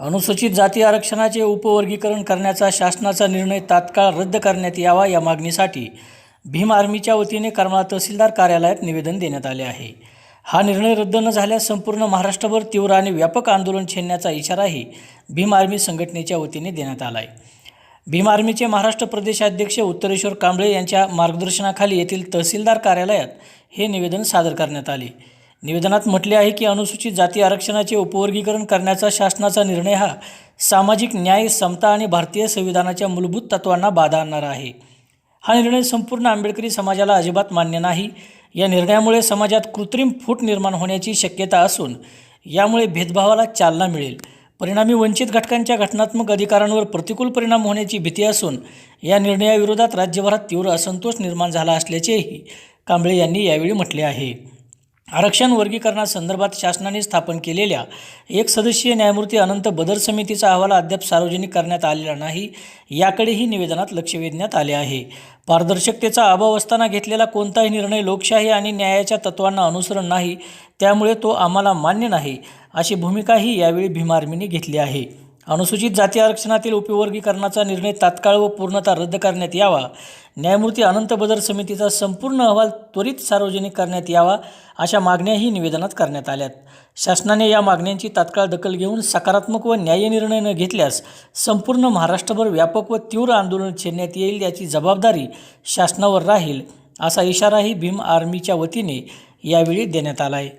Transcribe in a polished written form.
अनुसूचित जाती आरक्षणाचे उपवर्गीकरण करण्याचा शासनाचा निर्णय तात्काळ रद्द करण्यात यावा या मागणीसाठी भीम आर्मीच्या वतीने करमाळा तहसीलदार कार्यालयात निवेदन देण्यात आले आहे। हा निर्णय रद्द न झाल्यास संपूर्ण महाराष्ट्रभर तीव्र आणि व्यापक आंदोलन छेडण्याचा इशाराही भीम आर्मी संघटनेच्या वतीने देण्यात आला आहे। भीम आर्मीचे महाराष्ट्र प्रदेशाध्यक्ष उत्तरेश्वर कांबळे यांच्या मार्गदर्शनाखाली येथील तहसीलदार कार्यालयात हे निवेदन सादर करण्यात आले। निवेदनात म्हटले आहे की अनुसूचित जाती आरक्षणाचे उपवर्गीकरण करण्याचा शासनाचा निर्णय हा सामाजिक न्याय, समता आणि भारतीय संविधानाच्या मूलभूत तत्वांना बाधा आणणारा आहे। हा निर्णय संपूर्ण आंबेडकरी समाजाला अजिबात मान्य नाही। या निर्णयामुळे समाजात कृत्रिम फूट निर्माण होण्याची शक्यता असून यामुळे भेदभावाला चालना मिळेल। परिणामी वंचित घटकांच्या घटनात्मक अधिकारांवर प्रतिकूल परिणाम होण्याची भीती असून या निर्णयाविरोधात राज्यभरात तीव्र असंतोष निर्माण झाला असल्याचेही कांबळे यांनी यावेळी म्हटले आहे। आरक्षण वर्गीकरणासंदर्भात शासनाने स्थापन केलेल्या एक सदस्यीय न्यायमूर्ती अनंत बदर समितीचा अहवाल अद्याप सार्वजनिक करण्यात आलेला नाही, याकडेही निवेदनात लक्ष वेधण्यात आले आहे। पारदर्शकतेचा अभाव असताना घेतलेला कोणताही निर्णय लोकशाही आणि न्यायाच्या तत्त्वांना अनुसरण नाही, त्यामुळे तो आम्हाला मान्य नाही, अशी भूमिकाही यावेळी भीम आर्मीने घेतली आहे। अनुसूचित जाती आरक्षणातील उपवर्गीकरणाचा निर्णय तात्काळ व पूर्णतः रद्द करण्यात यावा, न्यायमूर्ती अनंत बदर समितीचा संपूर्ण अहवाल त्वरित सार्वजनिक करण्यात यावा, अशा मागण्याही निवेदनात करण्यात आल्यात। शासनाने या मागण्यांची तात्काळ दखल घेऊन सकारात्मक व न्याय्य निर्णय न घेतल्यास संपूर्ण महाराष्ट्रभर व्यापक व तीव्र आंदोलन छेडण्यात येईल, याची जबाबदारी शासनावर राहील, असा इशाराही भीम आर्मीच्या वतीने यावेळी देण्यात आला आहे।